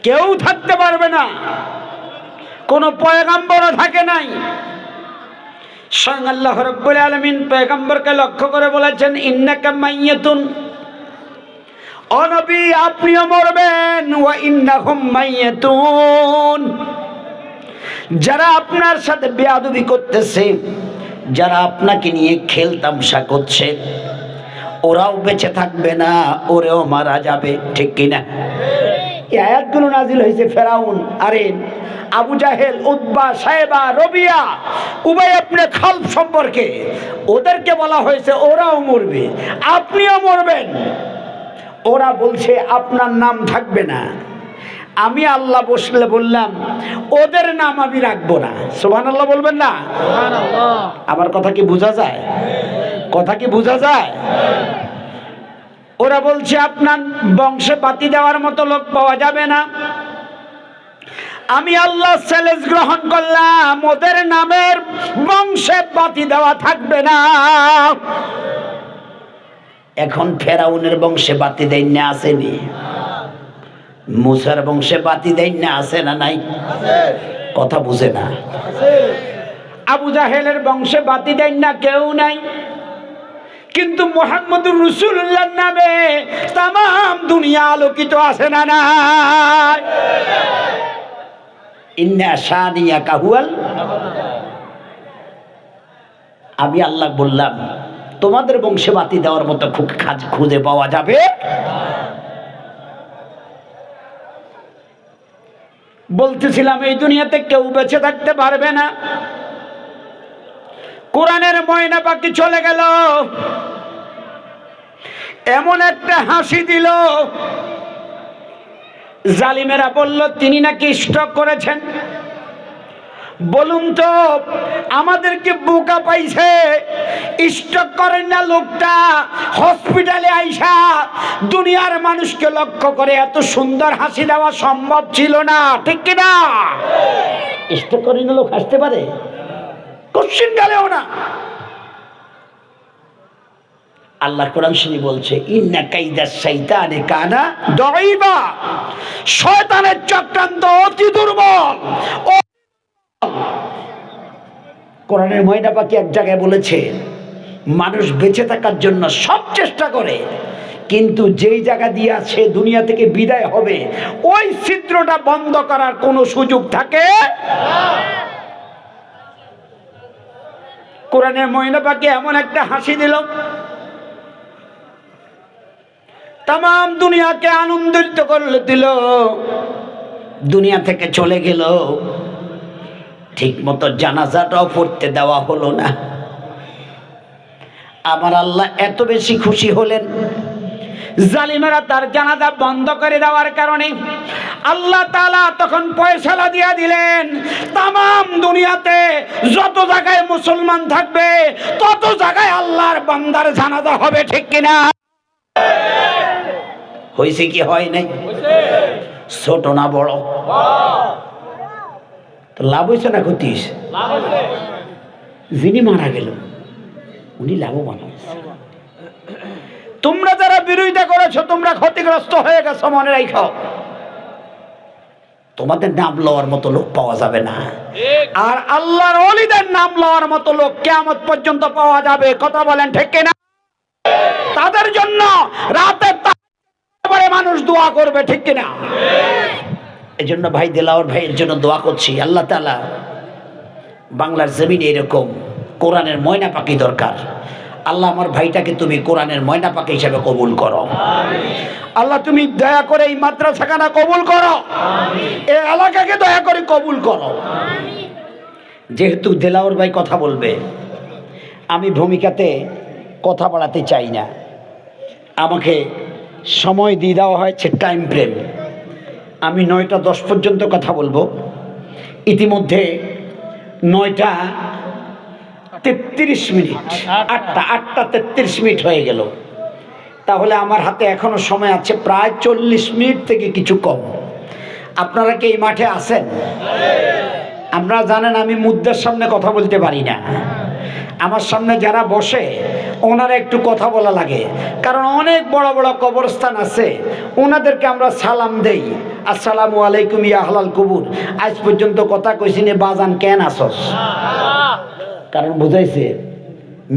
কেউ থাকতে পারবে না, কোন পয়গম্বরও থাকে নাই। স্বয়ং আল্লাহ রাব্বুল আলামিন পয়গম্বরকে লক্ষ্য করে বলেছেন, ইন্নাকা মাইয়াতুন, ও নবী আপনিও মরবেন, ওয়া ইন্নাহুম মাইয়াতুন, যারা আপনার সাথে বেয়াদবি করতেছে, যারা আপনাকে নিয়ে খেলতামশা করছে, ওরাও বেঁচে থাকবে না, ওরেও মারা যাবে, ঠিক কিনা? এই আয়াতগুলো নাজিল হয়েছে ফেরাউন, আরে আবু জাহেল, উতবা, সাইবা, রবিয়া, উবাই ইবনে খালফ সম্পর্কে। ওদেরকে বলা হয়েছে ওরাও মরবে, আপনিও মরবেন। ওরা বলছে আপনার নাম থাকবে না। আমি আল্লাহ বসলে বললাম ওদের নাম আমি রাখবো না। সুবহানাল্লাহ বলবেন না? আমার কথা কি বোঝা যায়? কথা কি বোঝা যায়? ওরা বলছে আপনার বংশে বাতি দেওয়ার মতো লোক পাওয়া যাবে না। আমি আল্লাহ চ্যালেঞ্জ গ্রহণ করলাম, ওদের নামের বংশে বাতি দেওয়া থাকবে না। এখন ফেরাউনের বংশে বাতি দেন না, আসেনি? মুসার বংশে বাতি দেন না, আছে না নাই? কথা বুঝে না। আবু জাহেলের বংশে বাতি দেন না, কেউ নাই। কিন্তু মুহাম্মদুর রাসূলুল্লাহর নামে তামাম দুনিয়া আলোকিত, আছে না নাই? ইন্না শানিয়াকা হুয়াল। আমি আল্লাহ বললাম তোমাদের বংশে বাতি দেওয়ার মতো খুঁজে পাওয়া যাবে? বলতেছিলাম এই দুনিয়াতে কেউ বেঁচে থাকতে পারবে না। কোরআনের ময়না পাখি চলে গেল, এমন একটা হাসি দিল, জালিমেরা বলল তিনি নাকি স্ট্রোক করেছেন। বলুন তো আমাদেরকে বোকা পাইছে? স্ট্রোক করেন না লোকটা হসপিটালে আইসা দুনিয়ার মানুষকে লক্ষ্য করে এত সুন্দর হাসি দেওয়া সম্ভব ছিল না, ঠিক কিনা? স্ট্রোক করেন না লোক হাসতে পারে? কোশ্চিন গালেও না। আল্লাহ কোরআন শরীফ বলছে ইন্না কাইদাশ শাইতানি কানা দাঈফা, শয়তানের চক্রান্ত অতি দুর্বল। কোরআনের ময়না পাখি এক জায়গায় বলেছে মানুষ বেঁচে থাকার জন্য সব চেষ্টা করে, কিন্তু যেই জায়গা দিয়ে সে দুনিয়া থেকে বিদায় হবে ওই ছিদ্রটা বন্ধ করার কোনো সুযোগ থাকে না। কোরআনের ময়না পাখি এমন একটা হাসি দিল, তামাম দুনিয়াকে আনন্দিত করে দিল। দুনিয়া থেকে চলে গেল, ঠিক মতো জানাজাটাও পড়তে দেওয়া হলো না। আমার আল্লাহ এত বেশি খুশি হলেন, জালিমেরা তার জানাজা বন্ধ করে দেওয়ার কারণে আল্লাহ তাআলা তখন ফয়সালা দিয়ে দিলেন, তামাম দুনিয়াতে যত জায়গায় মুসলমান থাকবে তত জায়গায় আল্লাহর বান্দার জানাজা হবে, ঠিক কিনা? হয়েছে কি হয় নাই? ছোট না বড়? তো লাভ হয়েছে না ক্ষতি হয়েছে? যিনি মারা গেল উনি লাভবান হয়েছে। তোমরা যারা বিরোধিতা করেছো তোমরা ক্ষতিগ্রস্ত হয়ে গেছো, মনে রাখো। তোমাদের নাম লওয়ার মতো লোক পাওয়া যাবে না, আর আল্লাহর ওলিদের নাম লওয়ার মতো লোক কিয়ামত পর্যন্ত পাওয়া যাবে। কথা বলেন ঠিক কিনা? তাদের জন্য রাতে মানুষ দোয়া করবে, ঠিক কিনা? এই জন্য ভাই দেলাওয়ার ভাইয়ের জন্য দোয়া করছি, আল্লাহ তাআলা বাংলার জমিনে এরকম কোরআনের ময়না পাখি দরকার। আল্লাহ আমার ভাইটাকে তুমি কোরআনের ময়না পাখি হিসেবে কবুল করো। আল্লাহ তুমি দয়া করে এই মাদ্রাসাখানা কবুল করো, এই এলাকাকে দয়া করে কবুল করো। যেহেতু দেলাওয়ার ভাই কথা বলবে, আমি ভূমিকাতে কথা বাড়াতে চাই না। আমাকে সময় দিয়ে দেওয়া হয়েছে, টাইম ফ্রেম। আমি 9টা 10 পর্যন্ত কথা বলবো। ইতিমধ্যে 9টা 33 মিনিট, 8টা 33 হয়ে গেল। তাহলে আমার হাতে এখনো সময় আছে প্রায় 40 মিনিট থেকে কিছু কম। আপনারা কি এই মাঠে আছেন? আপনারা জানেন আমি মুদ্রার সামনে কথা বলতে পারি না। আমার সামনে যারা বসে ওনারা একটু কথা বলা লাগে, কারণ অনেক বড় বড় কবরস্থান আছে, ওনাদেরকে আমরা সালাম দেই, আসসালামু আলাইকুম ইয়া আহলাল কুবুর। আজ পর্যন্ত কথা কইছি নে বাজান কেন আসস, কারণ বুঝাইছে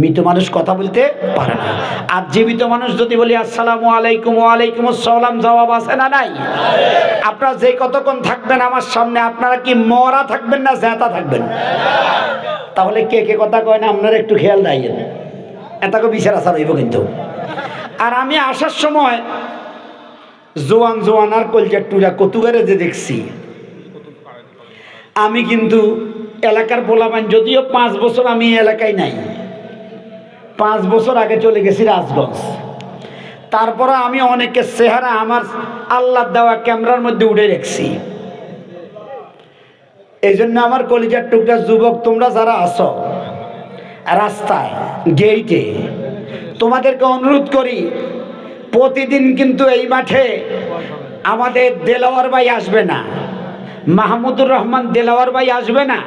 মৃত মানুষ কথা বলতে পারে না। আর জীবিত মানুষ যদি বলি আসসালামু আলাইকুম ওয়ালাইকুম আসসালাম, জবাব আছে না নাই? আপনারা যে কতক্ষণ থাকবেন আমার সামনে, আপনারা কি মরা থাকবেন না জেতা থাকবেন? তাহলে কে কে কথা কয় না আপনারা একটু খেয়াল রাখেন, এটাকে বিচার আচার হইব কিন্তু। আর আমি আসার সময় জোয়ান জোয়ান আর কলজার টুরা কতুগারে যে দেখছি, আমি কিন্তু এলাকার বলাবান, যদিও 5 বছর আমি এলাকায় নাই, 5 বছর আগে চলে গেছি রাজগঞ্জ। তারপরে আমি অনেকের চেহারা আমার আল্লাহ দেওয়া ক্যামেরার মধ্যে উঠে রেখেছি। এই জন্য আমার কলিজার টুকরা যুবক তোমরা যারা আছো রাস্তায় গেইটে, তোমাদেরকে অনুরোধ করি, প্রতিদিন কিন্তু এই মাঠে আমাদের দেলাওয়ার ভাই আসবে না, মাহমুদুর রহমান দেলাওয়ার ভাই আসবে না,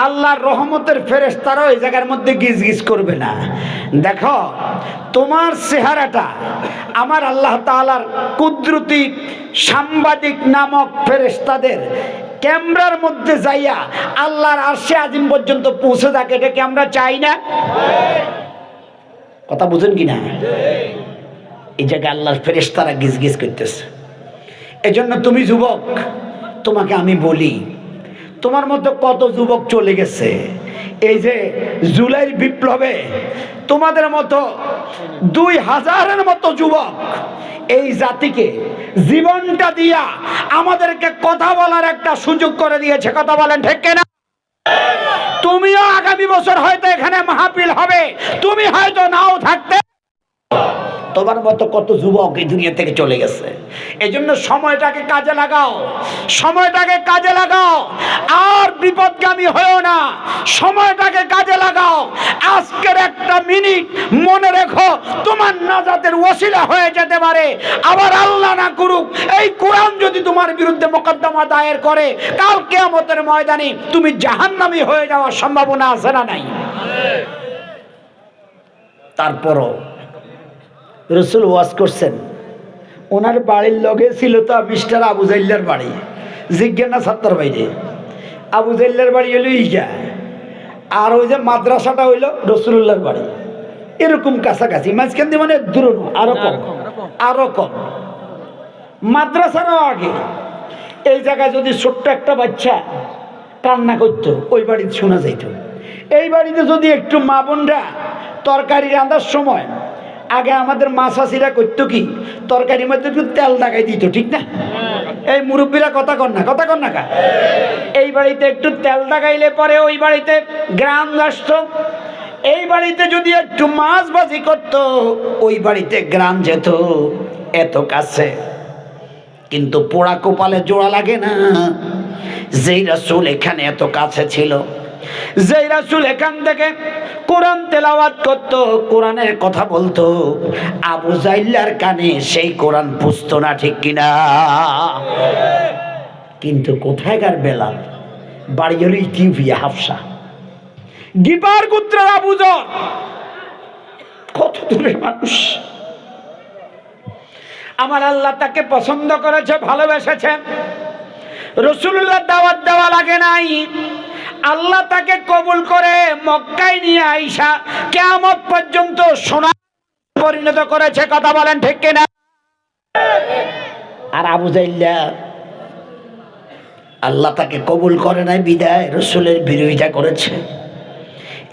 আল্লাহর রহমতের ফেরেশতারাও এই জায়গার মধ্যে গিজ গিজ করবে না। দেখো তোমার চেহারাটা আমার আল্লাহ তাআলার কুদরতি সাংবাদিক নামক ফেরেশতাদের ক্যামেরার মধ্যে যাইয়া আল্লাহর আরশে আজিম পর্যন্ত পৌঁছে থাকে, এটাকে আমরা চাই না? কথা বুঝেন কিনা? এই জায়গায় আল্লাহর ফেরেশতারা গিজ গিজ করতেছে। এজন্য তুমি যুবক, তোমাকে আমি বলি, তোমার মধ্যে কত যুবক চলে গেছে এই যে জুলাইয়ের বিপ্লবে, তোমাদের মতো 2000-এর মতো যুবক এই জাতিকে জীবনটা দিয়া আমাদেরকে কথা বলার একটা সুযোগ করে দিয়েছে। কথা বলেন ঠিক কিনা? তুমিও আগামী বছর হয়তো এখানে মাহফিল হবে, তুমি হয়তো নাও থাকতে, তোমার মতো কত যুবক এই দুনিয়া থেকে চলে গেছে। এই জন্য সময়টাকে কাজে লাগাও, সময়টাকে কাজে লাগাও, আর বিপদগামী হয়েও না, সময়টাকে কাজে লাগাও। আজকের একটা মিনিট মনে রেখো, তোমার নাজাতের ওসিলা হয়ে যেতে পারে। আবার আল্লাহ না করুক এই কোরআন যদি তোমার বিরুদ্ধে মোকদ্দমা দায়ের করে, কাল কিয়ামতের ময়দানে তুমি জাহান্নামী হয়ে যাওয়ার সম্ভাবনা আছে না নাই? তারপরও রসুল ওয়াজ করছেন, ওনার বাড়ির লগে ছিল তো মিস্টার আবু জাইল্লার বাড়ি, জিজ্ঞাসা ছাত্র বাইরে আবু জাইল্লার বাড়ি হইল ইগা, আর ওই যে মাদ্রাসাটা হইল রসুল্লাহর বাড়ি, এরকম কাছাকাছি, মাঝখান দিয়ে মানে দূর আরো কম, মাদ্রাসারও আগে। এই জায়গায় যদি ছোট্ট একটা বাচ্চা কান্না করতো ওই বাড়িতে শোনা যাইত। এই বাড়িতে যদি একটু মা বোনরা তরকারি রান্নার সময়, আগে আমাদের মাছাসিরা করতো কি, তরকারির মধ্যে একটু তেল লাগাই দিত, ঠিক না? এই মুরব্বীরা কথা কন না, কথা কন না কা? এই বাড়িতে একটু তেল লাগাইলে পরে ওই বাড়িতে গ্রাম আসতো। এই বাড়িতে যদি একটু মাছ ভাজি করতো ওই বাড়িতে গ্রাম যেত, এত কাছে। কিন্তু পোড়া কপালে জোড়া লাগে না, যেই রাসূল এখানে এত কাছে ছিল, যেই রাসূল এখান থেকে কোরআন তেলাওয়াত করত, কোরআনের কথা বলতো, আবু জাইল্লার কানে সেই কোরআন পুছতো না, ঠিক কিনা? কিন্তু কোথায়কার বেলাল, বাড়ি হলো ইথিওপিয়া, হাফসা, গিপার গোত্রের আবু যর, কত দূরের মানুষ। আমার আল্লাহ তাকে পছন্দ করেছে, ভালোবেসেছে। রাসূলুল্লাহ দাওয়াত দেওয়া লাগে নাই, আল্লাহ তাকে কবুল করে মক্কায় নিয়ে আইসা কিয়ামত পর্যন্ত সোনা পরিণত করেছে। কথা বলেন ঠিক কিনা? আর আবু জাইল্লা আল্লাহ তাকে কবুল করে নাই বিদায় রাসূলের বিরোধিতা করেছে।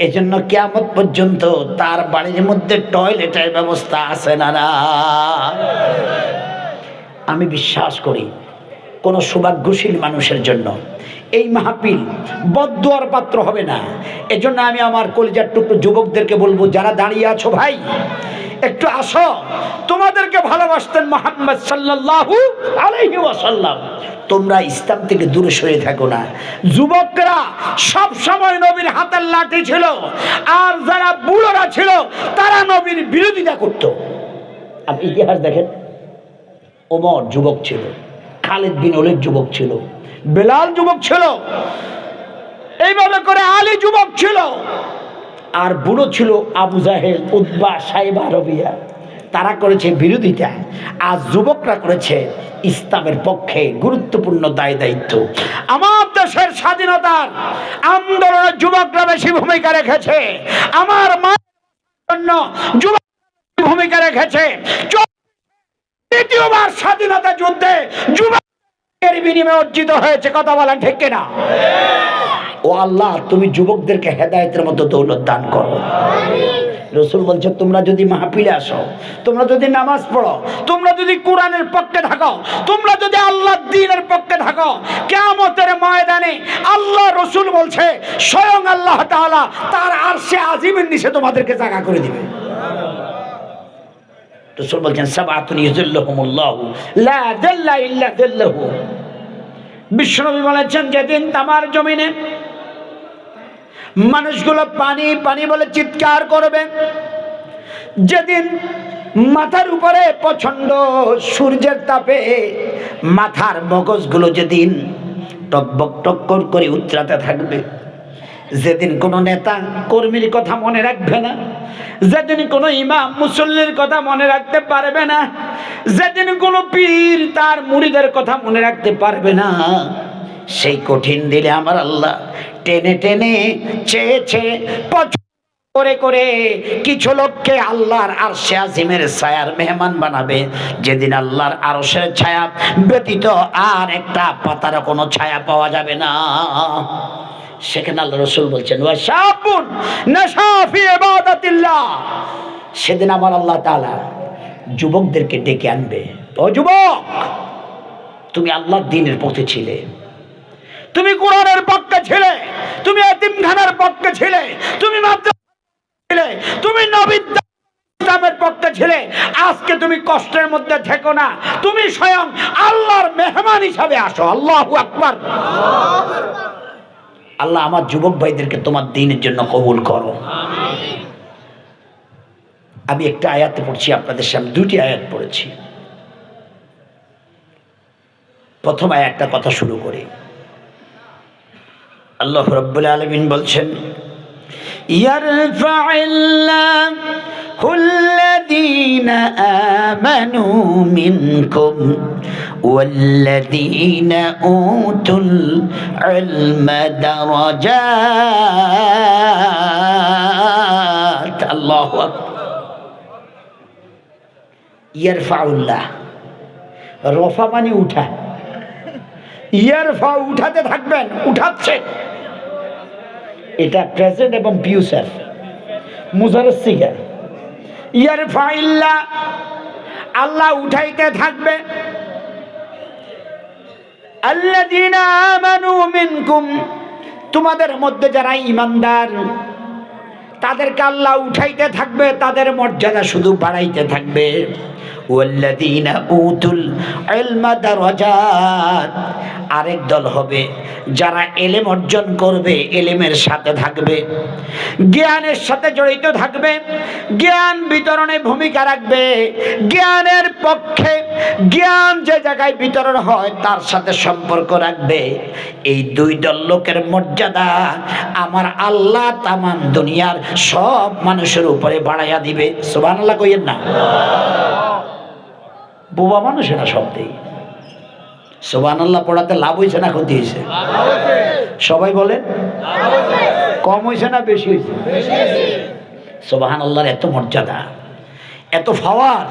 এজন্য কিয়ামত পর্যন্ত তার বাড়ির মধ্যে টয়লেটের ব্যবস্থা আছে না? আমি বিশ্বাস করি কোন সৌভাগ্যশীল মানুষের জন্য এই মাহফিল বদদুয়ার পাত্র হবে না। এজন্য আমি আমার কলিজার টুকরো যুবকদেরকে বলবো, যারা দাঁড়িয়ে আছো ভাই, একটু আসো। তোমাদেরকে ভালোবাসতেন মুহাম্মদ সাল্লাল্লাহু আলাইহি ওয়াসাল্লাম, তোমরা ইসলাম থেকে দূরে সরে থাকো না। যুবকরা সব সময় নবীর হাতের লাঠি ছিল, আর যারা বুড়োরা ছিল তারা নবীর বিরোধিতা করত। আপনি ইতিহাস দেখেন, ওমর যুবক ছিল, খালিদ বিন ওলীদ যুবক ছিল, বেলাল যুবক ছিল, এইভাবে করে আলী যুবক ছিল, আর বুড়ো ছিল আবু জাহেল, উতবা, সাইবা, রবিয়া। তারা করেছে বিরোধিতা। আজ যুবকরা করেছে ইসলামের পক্ষে গুরুত্বপূর্ণ দায় দায়িত্ব। আমার দেশের স্বাধীনতার আন্দোলনে যুবকরা বেশি ভূমিকা রেখেছে। আমার মায়ের জন্য যুবক ভূমিকা রেখেছে। দ্বিতীয়বার স্বাধীনতা যুদ্ধে যুবকের বিনিময়ে অর্জিত হয়েছে। কথা বলেন ঠিক কিনা? ও আল্লাহ, তুমি যুবকদেরকে হেদায়েতের মতো দৌলত দান করো। রাসূল বলছে, তোমরা যদি মাহফিলে আসো, তোমরা যদি নামাজ পড়ো, তোমরা যদি কোরআনের পক্ষে থাকো, তোমরা যদি আল্লাহর দ্বীনের পক্ষে থাকো, কিয়ামতের ময়দানে আল্লাহ রাসূল বলছে স্বয়ং আল্লাহ তাআলা তার আরশে আজিমের নিচে তোমাদেরকে জায়গা করে দিবে। রাসূল বলছেন, সাবাতুন ইযিল্লুহুমুল্লাহু লা যাল্লা ইল্লা যাল্লাহু। বিশ্বনবী বলেছেন, যেদিন তামার জমিনে মানুষগুলো পানি পানি বলে চিৎকার করবে, যেদিন মাথার উপরে প্রচন্ড সূর্যের তাপে মাথার মগজগুলো যেদিন টকবক টক্কর করে উতরাতে থাকবে, যেদিন কোনো নেতা কর্মীর কথা মনে রাখবে না, যেদিন কোনো ইমাম মুসল্লির কথা মনে রাখতে পারবে না, যেদিন কোনো পীর তার মুরিদের কথা মনে রাখতে পারবে না, সেই কঠিন দিনে আমার আল্লাহ টেনে টেনে চেয়ে চেয়ে করে করে কিছু লোককে আল্লাহর আরশে আজিমের ছায়ার মেহমান বানাবে। যেদিন আল্লাহর আরশের ছায়া ব্যতীত আর একটা পাতার কোনো ছায়া পাওয়া যাবে না। সেখানে আল্লাহ রাসূল বলছেন, ওয়া শাবুন নাশা ফি ইবাদাতিল্লাহ। সেদিন আমার আল্লাহ তাআলা যুবকদেরকে ডেকে আনবে। ও যুবক, তুমি আল্লাহর দ্বীনের পথে ছিলে, তুমি কোরআনের পক্ষে ছিলে, তুমি এতিমখানার পক্ষে ছিলে, তুমি মাদ্রাসা ছিলে, তুমি নবীর ইসলামের পক্ষে ছিলে। আজকে তুমি কষ্টের মধ্যে থেকো না, তুমি স্বয়ং আল্লাহর মেহমান হিসাবে আসো। আল্লাহু আকবার। আল্লাহ আমার যুবক ভাইদেরকে তোমার দ্বীনের জন্য কবুল করো। আমি একটা আয়াত পড়ছি আপনাদের সামনে, দুটি আয়াত পড়েছি। প্রথম আয়াতটা কথা শুরু করি। আল্লাহ রাব্বুল আলামিন বলছেন, ইয়ারফা'িল্লাহুল্লাযীনা আমানু মিনকুম ওয়াল্লাযীনা উতুল ইলমা দারাজাত। আল্লাহু আকবার। ইয়ারফাউল্লাহ, রফা মানে উঠা, ইয়ারফা উঠাতে থাকবেন, উঠাচ্ছেন। এটা প্রেজেন্ট এবং ফিউচার, মুজারের সিগা। ইয়ারফাইল্লাহ, আল্লাহ উঠাইতে থাকবে। আল্লাযীনা আমানু মিনকুম, তোমাদের মধ্যে যারা ঈমানদার তাদেরকে আল্লাহ উঠাইতে থাকবে, তাদের মর্যাদা শুধু বাড়াইতে থাকবে। ওয়াল্লাযীনা উতুল ইলমা দারাজাত, আরেক দল হবে যারা এলেম অর্জন করবে, এলেমের সাথে থাকবে, জ্ঞানের সাথে জড়িত থাকবে, জ্ঞান বিতরণে ভূমিকা রাখবে, জ্ঞানের পক্ষে, জ্ঞান যে জায়গায় বিতরণ হয় তার সাথে সম্পর্ক রাখবে। এই দুই দল লোকের মর্যাদা আমার আল্লাহ তামাম দুনিয়ার সব মানুষের উপরে বাড়াইয়া দিবে। সুবহানাল্লাহ কইেন না? বোবা মানুষেরা শব্দেই সুবহানাল্লাহ পড়াতে লাভ হয়েছে না ক্ষতি হয়েছে? সবাই বলেন, কম হয়েছে না বেশি হয়েছে? সুবহানাল্লাহর এত মর্যাদা, এত পাওয়ার,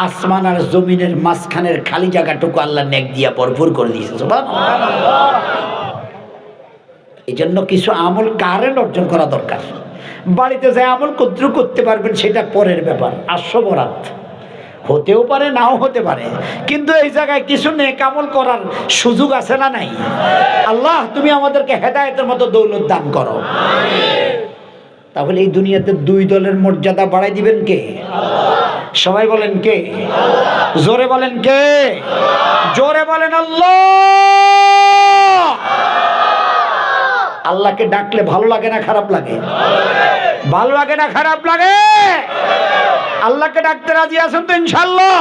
আসমান আর জমিনের মাঝখানের খালি জায়গাটুকু আল্লাহ নেক দিয়া ভরপুর করে দিয়েছে। সুবহানাল্লাহ। এই জন্য কিছু আমল কারেন্ট অর্জন করা দরকার। বাড়িতে যে আমল করতে পারবেন সেটা পরের ব্যাপার, আশ্ববরাত হতেও পারে, নাও হতে পারে, কিন্তু এই জায়গায় কিছু নেক আমল করার সুযোগ আছে না নাই? আল্লাহ তুমি আমাদেরকে হেদায়েতের মতো দৌলত দান করো। তাহলে এই দুনিয়াতে দুই দলের মর্যাদা বাড়াই দিবেন কে? সবাই বলেন কে? জোরে বলেন কে? জোরে বলেন আল্লাহ। আল্লাহকে ডাকলে ভালো লাগে না খারাপ লাগে? ভালো লাগে না খারাপ লাগে? আল্লাহকে ডাকতে রাজি আছেন তো ইনশাআল্লাহ?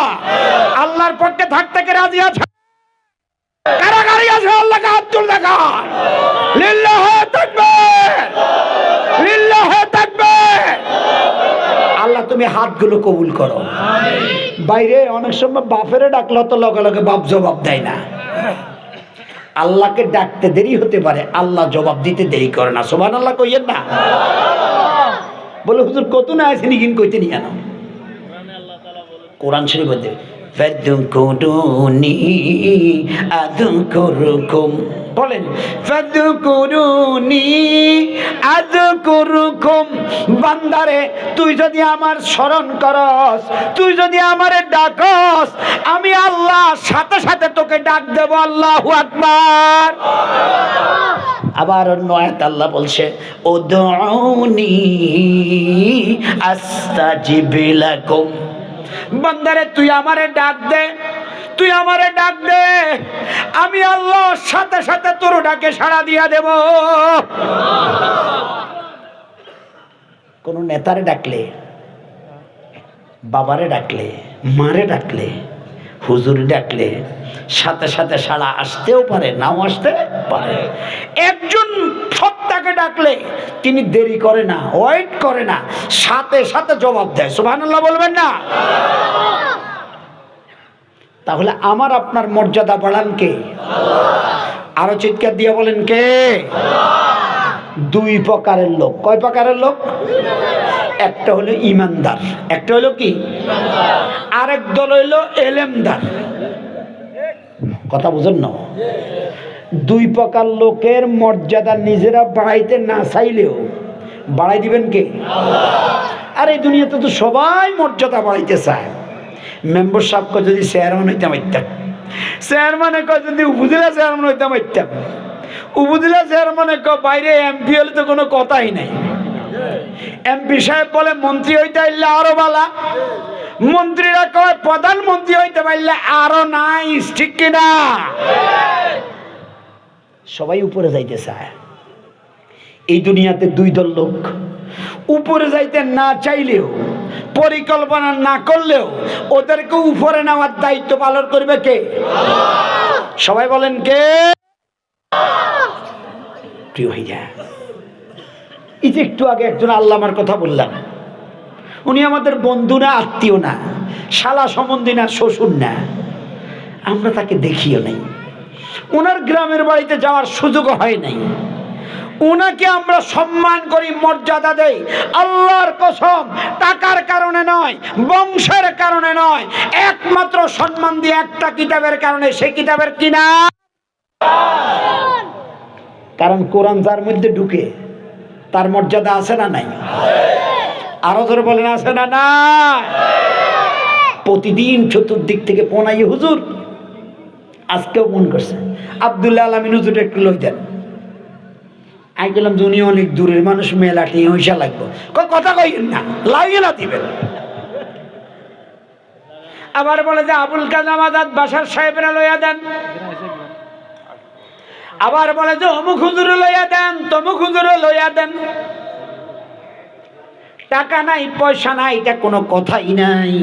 আল্লাহর পক্ষে থাকতে কে রাজি আছেন? কারাগারি আছে আল্লাহকে হাত তুলে দেখান। লিল্লাহি তাকবীর, লিল্লাহি তুমি হাতগুলো কবুল করো। বাইরে অনেক সময় বাপেরে ডাকলে তো লগে লগে বাপ জবাব দেয় না, আল্লাহকে ডাকতে দেরি হতে পারে, আল্লাহ জবাব দিতে দেরি করে না। সুবহানাল্লাহ কইয়েন না। বলে হুজুর কত না আসেনি কিন কইতে নিয়ে আনো। কোরআন শরীফ বলতে ফাদকুরুনি আযকুরুকুম, বলেন ফাদকুরুনি আযকুরুকুম। বান্দারে তুই যদি আমার স্মরণ করস, তুই যদি আমারে ডাকস, আমি আল্লাহ সাথে সাথে তোকে ডাক দেব। আল্লাহু আকবার। আবার অন্য আয়াত আল্লাহ বলছে উদউনি আস্তাজিব লাকুম। বান্দারে তুই আমারে ডাক দে, তুই আমারে ডাক দে, আমি আল্লাহ সাথে সাথে তোর ডাকে সাড়া দিয়া দেব। কোন নেতারে ডাকলে, বাবারে ডাকলে, মারে ডাকলে, হুজুরে ডাকলে সাথে সাথে সাড়া আসতেও পারে, নাও আসতে পারে। একজন সত্তাকে ডাকলে তিনি দেরি করে না, ওয়েট করে না, সাথে সাথে জবাব দেয়। সুবহানাল্লাহ বলবেন না? তাহলে আমার আপনার মর্যাদা বাড়ান কে? আরো চিৎকার দিয়ে বলেন কে? দুই প্রকারের লোক। কয় প্রকারের লোক? একটা হলো ইমানদার, একটা হলো কি, আরেক দল হইলো এলেমদার। কথা বুঝেন না? দুই প্রকার লোকের মর্যাদা নিজেরা বাড়াইতে না চাইলেও বাড়াই দিবেন কে? আর এই দুনিয়াতে তো সবাই মর্যাদা বাড়াইতে চায়। মেম্বার সাহেবকে যদি চেয়ারম্যান হইতাম হইতাম, চেয়ারম্যানে কয় যদি উপজেলা চেয়ারম্যান হইতাম হইতাম, উপজেলা চেয়ারম্যানে কয় বাইরে এমপি হলে তো কোনো কথাই নাই। এমপি সাহেব বলে মন্ত্রী হইতে পারলে আরো বালা, মন্ত্রীরা কয় প্রধানমন্ত্রী হইতে পারলে আরো নাইস। ঠিক কিনা? সবাই উপরে যাইতে চায়। এই দুনিয়াতে দুই দল লোক, উপরে যাইতে না চাইলেও, পরিকল্পনা না করলেও ওদেরকে উপরে নেওয়ার দায়িত্ব পালন করবে কে? সবাই বলেন কে? প্রিয় ভাইয়া, এই যে একটু আগে একজন আল্লামার কথা বললাম, উনি আমাদের বন্ধু না, আত্মীয় না, শালা সম্বন্ধী না, শ্বশুর না, আমরা তাকে দেখিও নাই, ওনার গ্রামের বাড়িতে যাওয়ার সুযোগ হয় নাই। ওনাকে আমরা সম্মান করি, মর্যাদা দেই আল্লাহর কসম, টাকার কারণে নয়, বংশের কারণে নয়, একমাত্র সম্মান দিয়ে একটা কিতাবের কারণে। সেই কিতাবের কি নাম? কারণ কোরআন যার মধ্যে ঢুকে তার মর্যাদা আছে না নাই? আরো ধরে বলেন আছে না না? প্রতিদিন চতুর্দিক থেকে পোনাই হুজুর, আজকেও মন করছে আব্দুল্লাহ আলামিন হুজুর একটু লই দেন। আমি বললাম যে উনি অনেক দূরের মানুষ, মেলাটি হইসা লাগবো। কথা কইেন না, লাগিয়ে না দিবেন। আবার বলে যে আবুল কালাম আজাদ বাসার সাহেবরা লইয়া দেন। আবার বলে যে অমুক হুজুরে লইয়া দেন, তমুক হুজুরে লইয়া দেন। টাকা নাই, পয়সা নাই, এটা কোনো কথাই নাই।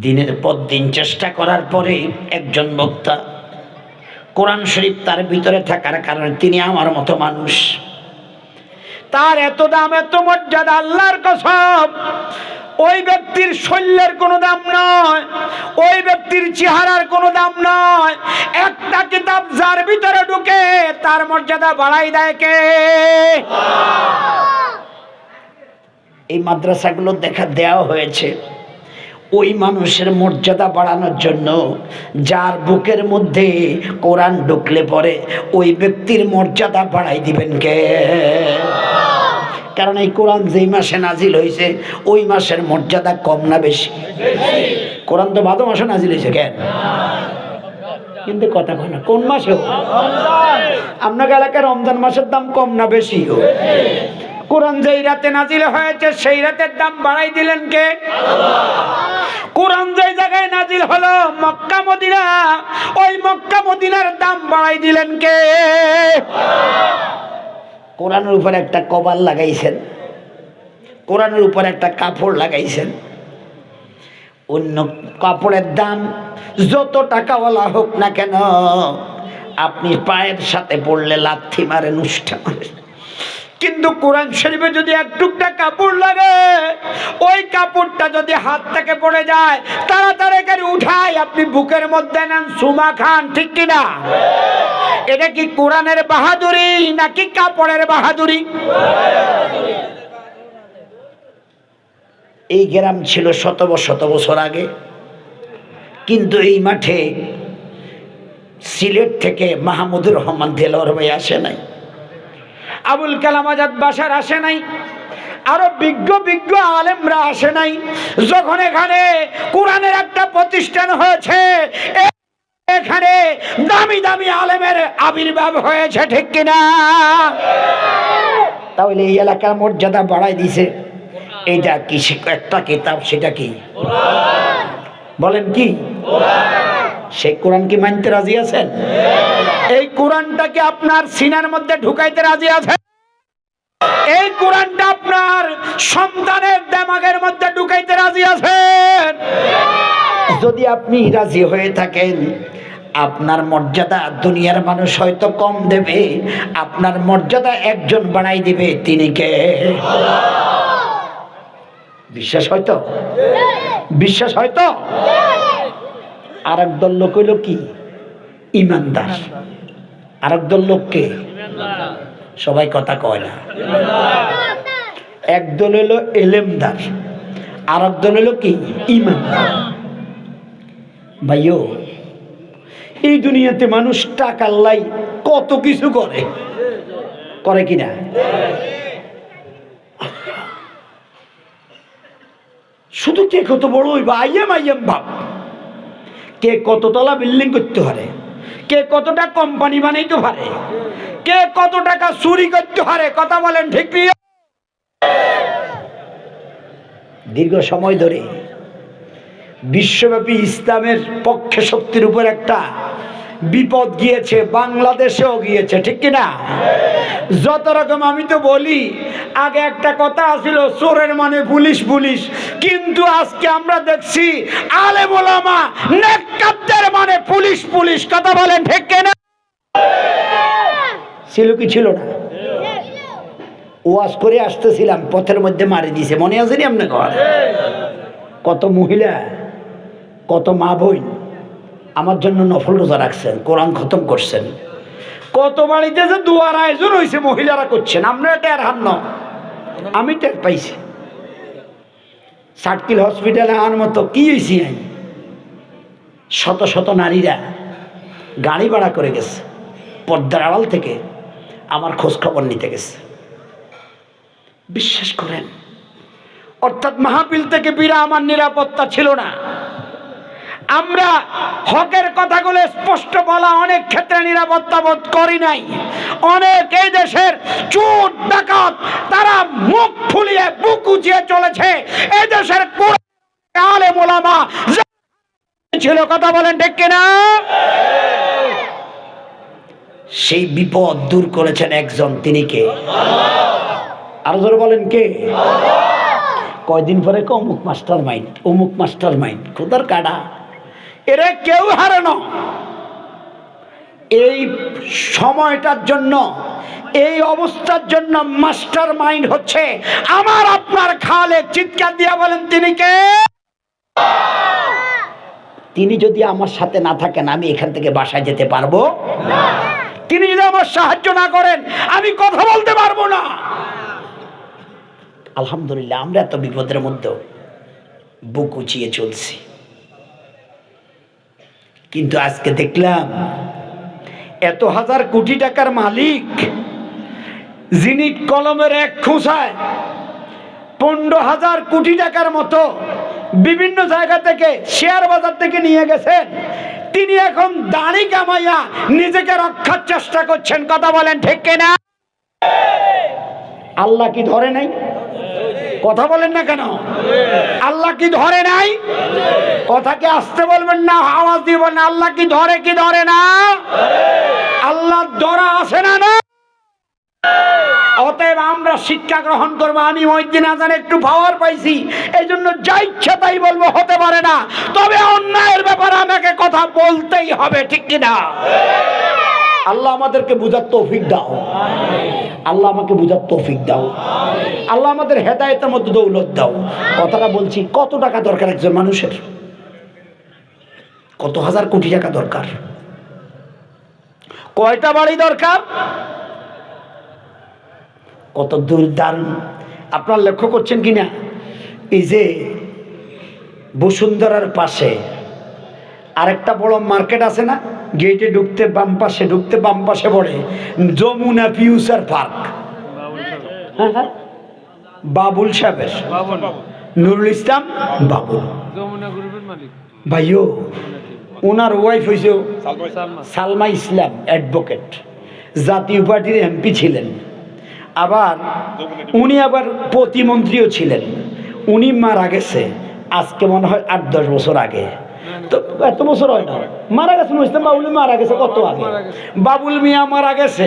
দিনের পর দিন চেষ্টা করার পরে একজন বক্তা, কোরআন শরীফ তার ভিতরে থাকার কারণে তিনি আমার মতো মানুষ, তার এত দাম, এত মর্যাদা। আল্লাহর কসম, ওই ব্যক্তির শরীরের কোনো দাম নয়, ওই ব্যক্তির চেহারার কোনো দাম নয়। একটা কিতাব যার ভিতরে ঢুকে তার মর্যাদা বাড়াই দেয় কে? এই মাদ্রাসাগুলো দেওয়া হয়েছে ওই মানুষের মর্যাদা বাড়ানোর জন্য, যার বুকের মধ্যে কোরআন ঢুকলে পরে ওই ব্যক্তির মর্যাদা বাড়াই দিবেন কে? কারণ এই কোরআন যেই মাসে নাজিল হয়েছে ওই মাসের মর্যাদা কম না বেশি? কোরআন তো ভাদর মাসে নাজিল হয়েছে, কেন? কিন্তু কথা কয় না কোন মাসে? আপনার এলাকায় রমজান মাসের দাম কম না বেশি? কোরআন যেই রাতে নাজিল হয়েছে সেই রাতের দাম বাড়াই দিলেন কে? কোরআন যেই জায়গায় নাজিল হলো মক্কা মদিনা, ওই মক্কা মদিনার দাম বাড়াই দিলেন কে? কোরআনের উপর একটা কভার লাগাইছেন, কোরআনের উপর একটা কাপড় লাগাইছেন। অন্য কাপড়ের দাম যত টাকাওয়ালা হোক না কেন, আপনি পায়ের সাথে পড়লে লাথি মারেন, উষ্টা মারেন, কিন্তু কোরআন শরীফে যদি এক টুকটা কাপড় লাগে, ওই কাপড়টা যদি হাত থেকে পড়ে যায়, তাড়াতাড়ি করে উঠায় আপনি বুকের মধ্যে নেন, সুমা খান, ঠিক কিনা? এটা কি কোরআনের বাহাদুরি নাকি কাপড়ের বাহাদুরি? এই গ্রাম ছিল শত বছর আগে, কিন্তু এই মাঠে সিলেট থেকে মাহমুদুর রহমান দেলোয়ার ভাই আসে নাই, আবুল কালাম আজাদ বাশার আসে নাই, আরো বিজ্ঞ আলেমরা আসে নাই। যখন এখানে কোরআনের একটা প্রতিষ্ঠান হয়েছে, এখানে দামি আলেমের আবির্ভাব হয়েছে, ঠিক কিনা? তাহলে এই এলাকার মর্যাদা বাড়াই দিছে। এইটা কি একটা কিতাব, সেটা কি? বলেন কি? সেই কোরআন কি মানতে রাজি আছেন? এই কোরআনটাকে আপনার সিনার মধ্যে ঢুকাইতে রাজি আছেন? এই কোরআনটা আপনার সন্তানের দিমাগের মধ্যে ঢুকাইতে রাজি আছেন? যদি আপনি রাজি হয়ে থাকেন, আপনার মর্যাদা দুনিয়ার মানুষ হয়তো কম দেবে, আপনার মর্যাদা একজন বাড়াই দিবে, তিনি কে? বিশ্বাস হয়তো? বিশ্বাস হয়তো? আর একদল লোক হইল কি? ইমানদার। আর একদল লোককে সবাই কথা কয় না। একদল হইল এলেমদার, আর একদল হইল কি? ইমানদার। ভাইও, এই দুনিয়াতে মানুষ টাকার লাই কত কিছু করে কিনা? শুধু কে কত বড় হইবা আইয়াম ভাব, কে কততলা বিল্ডিং করতে পারে, কে কতটা কোম্পানি বানাইতে পারে, কে কত টাকা চুরি করতে পারে, কথা বলেন ঠিক না? দীর্ঘ সময় ধরে বিশ্বব্যাপী ইসলামের পক্ষে শক্তির উপর একটা বিপদ গিয়েছে, বাংলাদেশেও গিয়েছে, ঠিক কিনা? যত রকম আমি তো বলি, আগে একটা কথা ছিল, চোরের মানে পুলিশ, কিন্তু আজকে আমরা দেখছি আলেম ওলামা নেককারদের মানে পুলিশ, কথা বলেন ঠিক কিনা? ছিল কি ছিল না? ওয়াজ করে আসতেছিলাম, পথের মধ্যে মারি দিয়েছে, মনে আছে নি আপনার ঘর? কত মহিলা, কত মা বোন আমার জন্য নফল রোজা রাখছেন, কোরআন খতম করছেন। কত বাড়িতে যে দুয়ার আয়োজন হয়েছে, মহিলারা করছেন, আপনারা টের হান না, আমি টের পাইছি। সার্কিল হসপিটালে আনার মতো কি হয়েছি, শত নারীরা গাড়ি ভাড়া করে গেছে, পর্দার আড়াল থেকে আমার খোঁজ খবর নিতে গেছে। বিশ্বাস করেন, অর্থাৎ মাহফিল থেকে বিরা আমার নিরাপত্তা ছিল না। আমরা হকের কথাগুলো স্পষ্ট বলা, অনেক ক্ষেত্রে নিরাপত্তা বোধ করি নাই। অনেক এই দেশের চোর ডাকাত তারা মুখ ফুলিয়ে বুক উঁচিয়ে চলেছে। এই দেশের আলেম ওলামা ছিল, কথা বলেন ঠিক কিনা? সেই বিপদ দূর করেছেন একজন, তিনি কে? আরো জোরে বলেন কে? কয়দিন পরে অমুক মাস্টার মাইন্ড, অমুক মাস্টার মাইন্ড, খোদার কাটা, এরা কেউ হারানো। এই সময়টার জন্য, এই অবস্থার জন্য মাস্টার মাইন্ড হচ্ছে আমার আপনার খালেক। চিৎকার দিয়া বলেন তিনি কে? তিনি যদি আমার সাথে না থাকেন, আমি এখান থেকে বাসায় যেতে পারবো না। তিনি যদি আমার সাহায্য না করেন, আমি কথা বলতে পারবো না। আলহামদুলিল্লাহ, আমরা এত বিপদের মধ্যে বুক উঁচিয়ে চলছি, কিন্তু আজকে দেখলাম এত হাজার কোটি টাকার মালিক, যিনি কলমের এক খোঁচায় 15,000 কোটি টাকার মতো বিভিন্ন জায়গা থেকে, শেয়ার বাজার থেকে নিয়ে গেছেন, তিনি এখন দাড়ি কামাইয়া নিজেকে রক্ষার চেষ্টা করছেন, কথা বলেন ঠিক কিনা? আল্লাহ কি ধরে নাই? কথা বলেন না কেন? আল্লাহ কি ধরে নাই? কথাকে আসতে বলবেন না, আওয়াজ দিয়ে বলেন, আল্লাহ কি ধরে কি ধরে না? আল্লাহ ধরা আছে না? না। অতএব আমরা শিক্ষা গ্রহণ করবো। আমি মহিউদ্দিন আজান একটু পাওয়ার পাইছি, এই জন্য যা ইচ্ছা তাই বলবো, হতে পারে না, তবে অন্যায়ের ব্যাপারে আমাকে কথা বলতেই হবে, ঠিক কিনা? আল্লাহ আমাদেরকে বুঝার তৌফিক দাও, আল্লাহ আমাকে বুঝার তৌফিক দাও, আল্লাহ আমাদের হেদায়েতের মধ্যে দৌলত দাও। কথাটা বলছি, কত টাকা দরকার একজন মানুষের? কত হাজার কোটি টাকা দরকার? কয়টা বাড়ি দরকার? কত দূর দারুণ! আপনারা লক্ষ্য করছেন কিনা, এই যে বসুন্ধরার পাশে আরেকটা বড় মার্কেট আছে না, গেটে ঢুকতে বাম পাশে পড়ে যমুনা ফিউচার পার্ক। হ্যাঁ হ্যাঁ, বাবুল সাহেবের, নুরুল ইসলাম বাবুল, ভাইও ওনার ওয়াইফ হয়েছে সালমা ইসলাম, অ্যাডভোকেট, জাতীয় পার্টির এমপি ছিলেন, আবার উনি আবার প্রতিমন্ত্রীও ছিলেন। উনি মারা গেছে আজকে মনে হয় 8-10 বছর আগে। তো এত বছর হয় না, মারা গেছে ইসলাম বাবুল মারা গেছে কত আগে, বাবুল মিয়া মারা গেছে।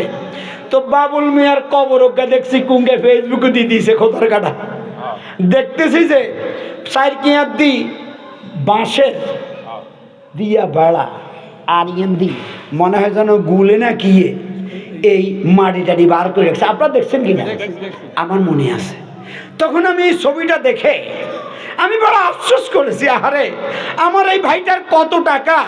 তো বাবুল মিয়ার কবর দেখছি কুঙ্গে ফেসবুকে দিয়ে দিয়েছে খোদার কাটা। দেখতেছি যে 4 কিয়ার দি বাঁশের দিয়া বেড়া আর দি মনে হয় যেন গুলে না কি এই মাটি টাড়ি বার করে রাখছে। আপনারা দেখছেন কিনা? আমার মনে আছে। তখন আমি এই ছবিটা দেখে আমি বড় আফসোস করেছি, আহারে আমার এই ভাইটার কত টাকা,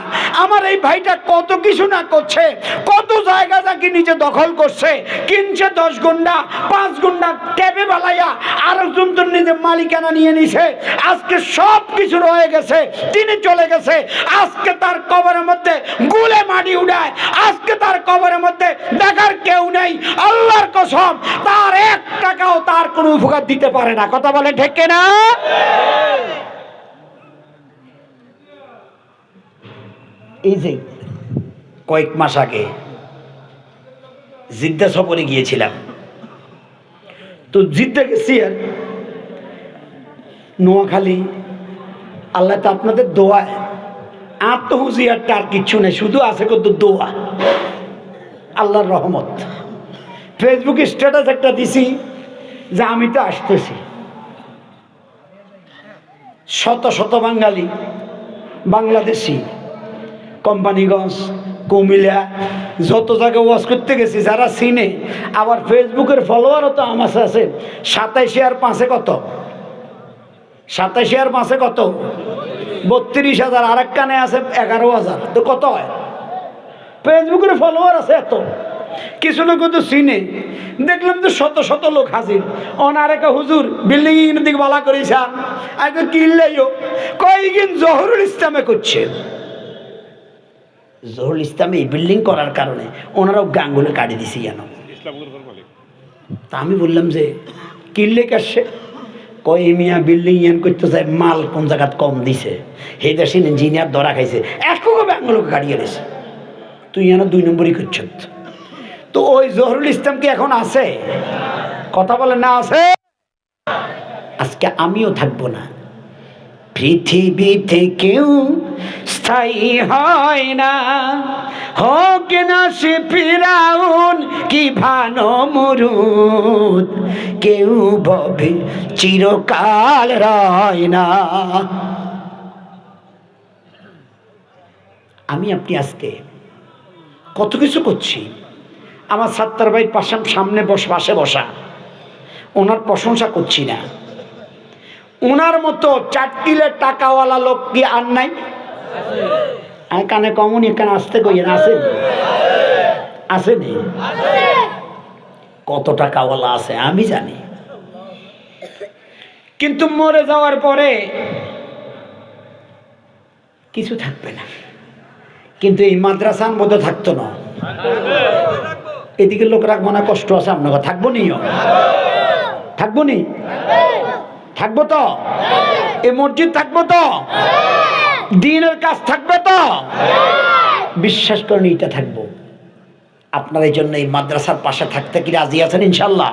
আমার এই ভাইটা কত কিছু না করছে, কত জায়গা যাকে নিজে দখল করছে, কিনছে 10 গুন্ডা 5 গুন্ডা টেপে বালাইয়া আরেকজন তো নিজে মালিকানা নিয়ে নিছে। আজকে সব কিছু রয়ে গেছে, তিনি চলে গেছে। আজকে তার কবরের মধ্যে গুলে মাটি উড়ায়, আজকে তার কবরের মধ্যে দেখার কেউ নেই। আল্লাহর কসম, তার 1 টাকাও তার কোনো উপকার দিতে পারে না। কথা বলে ঠিক না? এই যে কয়েক মাস আগে জিদ্দা সফরে গিয়েছিলাম, তো জিদ্দা গেছি আর নোয়াখালী। আল্লাহ তো আপনাদের দোয়ায়, আর তো হুজিয়ারটা আর কিচ্ছু নেই, শুধু আছে কত দোয়া, আল্লাহর রহমত। ফেসবুকে স্ট্যাটাস একটা দিছি যে আমি তো আসতেছি। শত শত বাঙালি, বাংলাদেশি, কোম্পানিগঞ্জ, কুমিল্লা, যত জায়গায় ওয়াজ করতে গেছি, যারা চিনে। আবার ফেসবুকের ফলোয়ারও তো আমার আছে 27 আর 5 কত, 27 আর 5 কত, 32,000। আর এক কানে আছে 11,000। তো কত হয়? ফেসবুকের ফলোয়ার আছে এত, কিছু লোক তো চিনে। দেখলাম তো শত শত লোক হাজির। আরেকা হুজুর বিল্ডিং দিকে বালা করেছে, আগে কিনলেও কয়েকদিন জহুরুল ইসলামে করছে। জহুরুল ইসলামে এই বিল্ডিং করার কারণে ওনারাও গাঙ্গুলে কাটি দিছি যেন। তা আমি বললাম যে কিনলে কাছে কয় মিয়া বিল্ডিং ইয়ান করতে চাই, মাল কোন জায়গাত কম দিছে, সেই দেশে ইঞ্জিনিয়ার ধরা খাইছে, একো ব্যাঙ্গুলোকে কাটিয়ে দিছে, তুই যেন 2 নম্বরই করছ। তো ওই জহুরুল ইসলাম কি এখন আছে? কথা বলে না আছে? আজকে আমিও থাকবো না। পৃথিবীতে কেউ স্থায়ী হয় না, হোক না সে ফিরাউন কি ভানমরুদ, কেউ ভবে চিরকাল রয় না। আমি আপনি আজকে কত কিছু করছি। আমার সাত্তার ভাই সামনে পাশে বসা, ওনার প্রশংসা করছি না। ওনার মতো 4 কিলের টাকাওয়ালা লোক কি আর নাই? আর কানে কমনি, এখানে আসতে কইয়েন, আসেন আসেনি? কত টাকাওয়ালা আছে আমি জানি, কিন্তু মরে যাওয়ার পরে কিছু থাকবে না। কিন্তু এই মাদ্রাসার মধ্যে থাকতো না। এদিকে লোক রাখবো না, কষ্ট আছে আপনাকে, থাকবো নিও, থাকবো নি, থাকবো তো, এই মসজিদ থাকবো তো, দিনের কাজ থাকবে তো, বিশ্বাস করেন এটা থাকবো। আপনার এই জন্য এই মাদ্রাসার পাশে থাকতে কি রাজি আছেন ইনশাল্লাহ?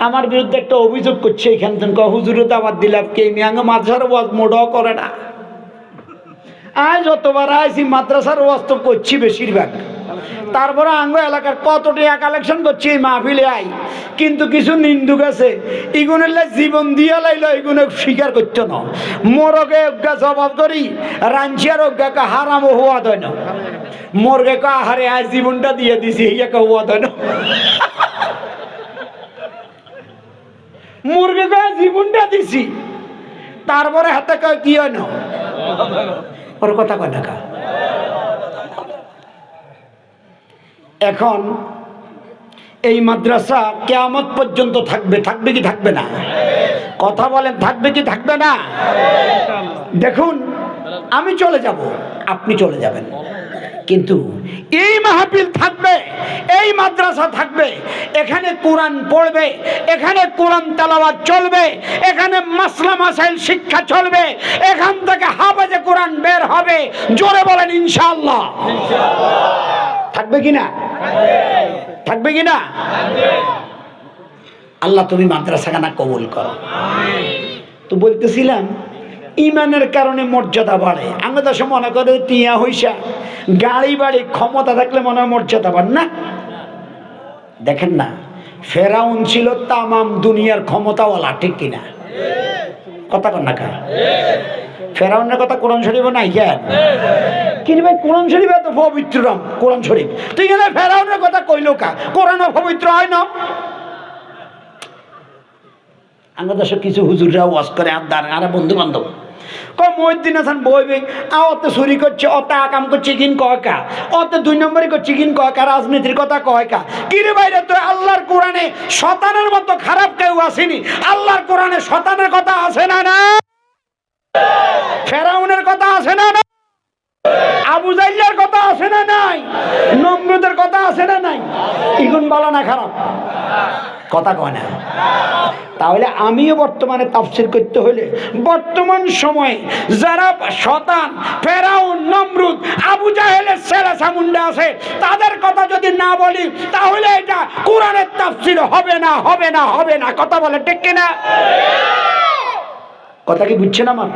আমার বিরুদ্ধে একটা অভিযোগ করছে এখান থেকে, হুজুরে দাওয়াত দিলাম কে মিয়াঙ্গ মাদ্রাসার ওয়াজ মোড়াও করে না। আজ যতবার আইসি মাদ্রাসার ওয়াজ তো করছি বেশিরভাগ, তারপরে আঙ্গ এলাকার কত টাকা কালেকশন করছি এই মাহফিলে আই, কিন্তু কিছু নিন্দুক আছে ইগুনের জীবন দিয়া লাইলো এগুলো স্বীকার করতো না। মোরগে অজ্ঞা জবাব করি রাঞ্চিয়ার অজ্ঞাকে হারাম হওয়া দেয় না, মোরগে কা আহারে আজ জীবনটা দিয়ে দিছি ইয়াকে হওয়া দেয় না, মুরগে কা জীবনটা দিছি তারপরে হাতে কয় কি হয় না, ওর কথা কয় না কা। এখন এই মাদ্রাসা কিয়ামত পর্যন্ত থাকবে, থাকবে কি থাকবে না? কথা বলেন, থাকবে কি থাকবে না? দেখুন আমি চলে যাব, আপনি চলে যাবেন, কিন্তু এই মাহফিল থাকবে, এই মাদ্রাসা থাকবে, এখানে কোরআন পড়বে, এখানে কোরআন তেলাওয়াত চলবে, এখানে মাসলা মাসাইল শিক্ষা চলবে, এখান থেকে হাফেজে কোরআন বের হবে। জোরে বলেন ইনশাআল্লাহ। থাকবে কিনা? থাকবে কিনা? আল্লাহ তুমি মাদ্রাসাখানা কবুল করো। তো বলতেছিলাম ইমানের কারণে মর্যাদা বাড়ে। আমরা তো মনে করে টিয়া হইসা গাড়ি বাড়ি ক্ষমতা থাকলে মনে হয় মর্যাদা বাড়ে না। দেখেন না, ফেরাউন ছিল তামাম দুনিয়ার ক্ষমতাওয়ালা, ঠিক কিনা? কথা কন না কা? ফেরাউনের কথা কোরআন শরীফে নাই কেন? কিন্তু ভাই কোরআন শরীফ এত পবিত্র নাম কোরআন শরীফ, তুই কেন ফেরাউনের কথা কইলো কা? কোরআন পবিত্র হয় না? আমরা দেশে কিছু হুজুররা ওয়াজ করে আর বন্ধু বান্ধব মহিউদ্দিন হাসান বইবে অত চুরি করছে, অত আকাম করছে কিন কয় কা, অত দুই নম্বরই করছে কিন কয় কা, রাজনীতির কথা কয় কা। কিরে বাইরে তো আল্লাহর কোরআনে শতানের মতো খারাপ কেউ আসেনি, আল্লাহর কোরআনে শতানের কথা আছে না? না, ফেরাউনের কথা আছে না? না, আবু জাইলের কথা আছে না? নাই, নমরুদের কথা আছে না? নাই। ইগুন বলা না খারাপ? কথা কয় না। তাহলে আমিও বর্তমানে তাফসীর করতে হলে বর্তমান সময়ে যারা শতান ফেরাউন নমরুদ আবু জাহেলের ছেলে সামুন্ডা আছে তাদের কথা যদি না বলি তাহলে এটা কোরআনের তাফসীর হবে না, হবে না, হবে না। কথা বলে ঠিক কিনা? কথা কি বুঝছেন আমার?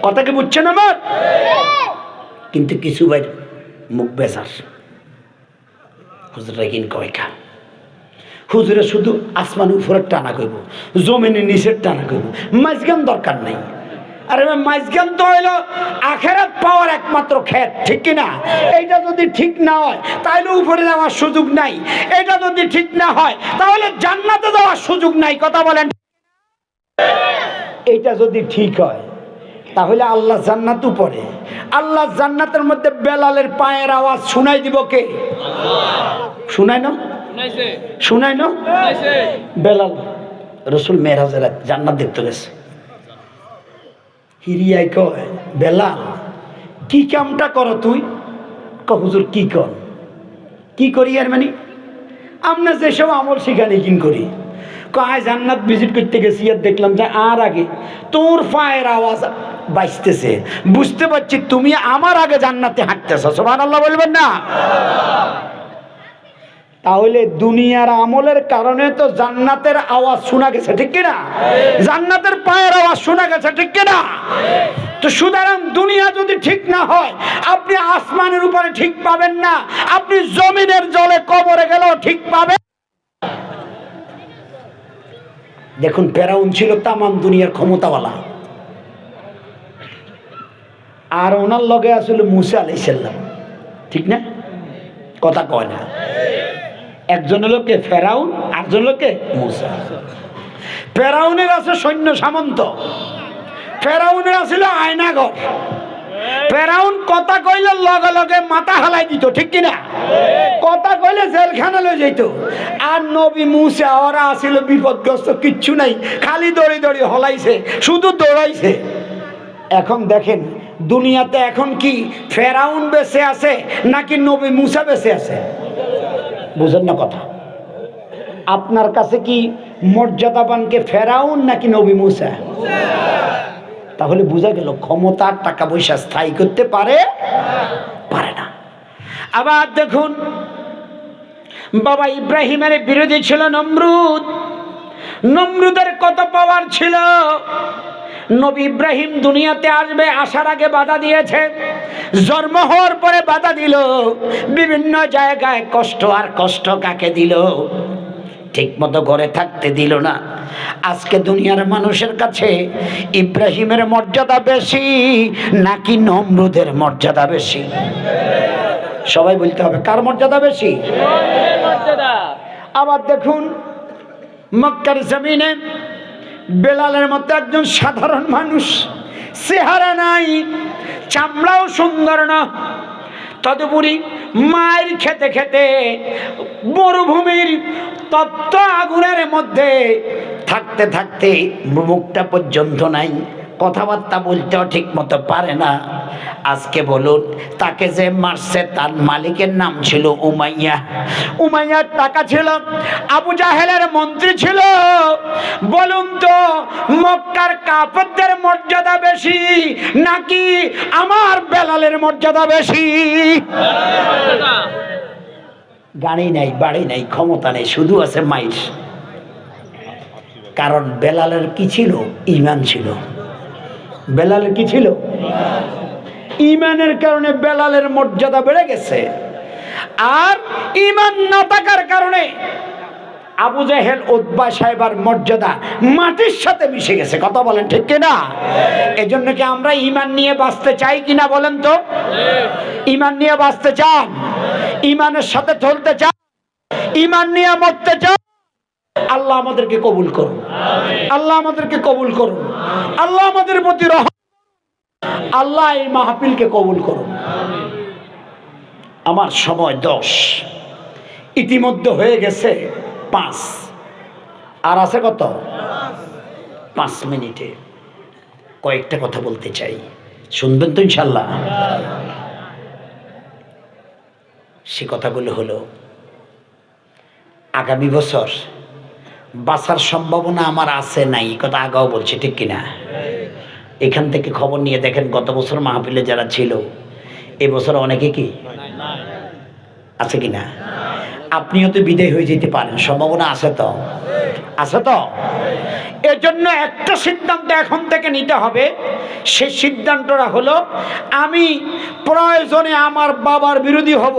কথা কি বুঝছেন আমার? কিন্তু কিছু ভাই মুখ বেজার, হুজুরা কিন কয় কা, হুজুরে শুধু আসমান উপরের টানা কইব, জমিনের নিচের টানা কইব, মাঝগান দরকার নাই। আরে মাঝগান তো হইল আখেরাত পাওয়ার একমাত্র ক্ষেত, ঠিক কিনা? এইটা যদি ঠিক না হয় তাহলে উপরে যাওয়ার সুযোগ নাই, এটা যদি ঠিক না হয় তাহলে জান্নাতে যাওয়ার সুযোগ নাই। কথা বলেন। এইটা যদি ঠিক হয় তাহলে আল্লাহ জান্নাত উপরে, আল্লাহ জান্নাতের মধ্যে বেলালের পায়ের আওয়াজ শুনাই দিব কে? শুনাই না? শুনাই না? বেলাল রসুল মেরাজের জান্নাত দেখতে গেছে, হিরিয়াই কয় বেলাল কি কামটা করো তুই? হুজুর কি কর? কি করি? আর মানে আমরা যেসব আমল সেখানে কিন করি। কয় জান্নাত ভিজিট করতে গেছি আর দেখলাম যে আর আগে তোর পায়ের আওয়াজ বাজতেছে, বুঝতে পারছি তুমি আমার আগে জান্নাতে হাঁটতেছ। সুবহানাল্লাহ বলবেন না? তাহলে দুনিয়ার আমলের কারণে তো জান্নাতের আওয়াজ শোনা গেছে, ঠিক কিনা? জান্নাতের পায়ের আওয়াজ শোনা গেছে, ঠিক কিনা? তো সুতরাং দুনিয়া যদি ঠিক না হয় আপনি আসমানের উপরে ঠিক পাবেন না, আপনি জমিনের জলে কবরে গেলেও ঠিক পাবেন। দেখুন ফেরাউন ছিল তামাম দুনিয়ার ক্ষমতাওয়ালা, আর ওনার লগে আসলে মুসা আলাইহিস সালাম, ঠিক না? কথা কয় না? একজন লোকে ফেরাউন, আরেকজন লোকে মুসা। ফেরাউনের আছে সৈন্য সামন্ত, ফেরাউনের আছিল আয়নাঘর। ফেরাউন কথা কইলে লগে লগে মাথা হালাই দিত, ঠিক কিনা? কথা কইলে জেলখানা লয়ে যেত। আর নবী মুসা ওরা আছিল বিপদগ্রস্ত, কিচ্ছু নাই, খালি দড়ি দড়ি হলাইছে, শুধু দৌড়াইছে। এখন দেখেন দুনিয়াতে এখন কি ফেরাউন বেঁচে আছে নাকি নবী মুসা বেঁচে আছে? বুঝেন না কথা? আপনার কাছে কি মর্যাদাবানকে ফেরাউন নাকি নবী মুসা? তাহলে বোঝা গেল ক্ষমতা টাকা পয়সা স্থায়ী করতে পারে না। আবার দেখুন বাবা ইব্রাহিমের বিরোধী ছিল নমরুদ, নমরুদের কত পাওয়ার ছিল। নবী ইব্রাহিম দুনিয়াতে আসবে, আসার আগে বাধা দিয়েছে, জন্ম হওয়ার পরে বাধা দিল, বিভিন্ন জায়গায় কষ্ট, আর কষ্ট কাকে দিল? ঠিক মতো ঘরে থাকতে দিল না। আজকে দুনিয়ার মানুষের কাছে ইব্রাহিমের মর্যাদা বেশি নাকি নমরুদের মর্যাদা বেশি? সবাই বলতে হবে, কার মর্যাদা বেশি? আবার দেখুন, মক্কার জমিনে বেলালের মতো একজন সাধারণ মানুষ, চেহারা নাই, চামড়াও সুন্দর না, তদুপরি মায়ের খেতে খেতে মরুভূমির তপ্ত আগুনের মধ্যে থাকতে থাকতে মুখটা পর্যন্ত নাই, কথাবার্তা বলতেও ঠিক মতো পারে না। আজকে বলুন, তাকে যে মারছে তার মালিকের নাম ছিল উমাইয়া। উমাইয়ার টাকা ছিল, আবু জাহেলের মন্ত্রী ছিল। বলুন তো, মক্কার কাফেরদের মর্যাদা বেশি নাকি আমার বেলালের মর্যাদা বেশি? গাড়ি নাই, বাড়ি নাই, ক্ষমতা নেই, শুধু আছে মাইর। কারণ বেলালের কি ছিল? ঈমান ছিল। বেলালের কি ছিল? ঈমানের কারণে বেলালের মর্যাদা বেড়ে গেছে। আর ঈমান না থাকার কারণে আবু জাহেল, উতবা সাহেবার মর্যাদা মাটির সাথে মিশে গেছে। কথা বলেন ঠিক কিনা? এজন্য কি আমরা ঈমান নিয়ে বাঁচতে চাই কিনা বলেন তো? ঈমান নিয়ে বাঁচতে চান? ঈমানের সাথে চলতে চান? ঈমান নিয়ে মরতে চান? আল্লাহ আমাদেরকে কবুল করুন, আল্লাহ আমাদেরকে কবুল করুন, আল্লাহ আমাদের প্রতি রহম, আল্লাহ এই মাহফিলকে কবুল করুন। আমার সময় 10, ইতিমধ্যে হয়ে গেছে 5, আর আছে কত? 5 মিনিটে কয়েকটা কথা বলতে চাই, শুনবেন তো ইনশাল্লাহ? সে কথাগুলো হলো, আগামী বছর বাঁচার সম্ভাবনা আমার আছে নাই, কথা আগাও বলছি, ঠিক কিনা? এখান থেকে খবর নিয়ে দেখেন, গত বছর মাহফিলে যারা ছিল, এবছর অনেকে কি আছে কিনা? আপনিও তো বিদায় হয়ে যেতে পারেন, সম্ভাবনা আছে তো? আছে তো? এর জন্য একটা সিদ্ধান্ত এখন থেকে নিতে হবে। সেই সিদ্ধান্তটা হলো, আমি প্রয়োজনে আমার বাবার বিরোধী হব,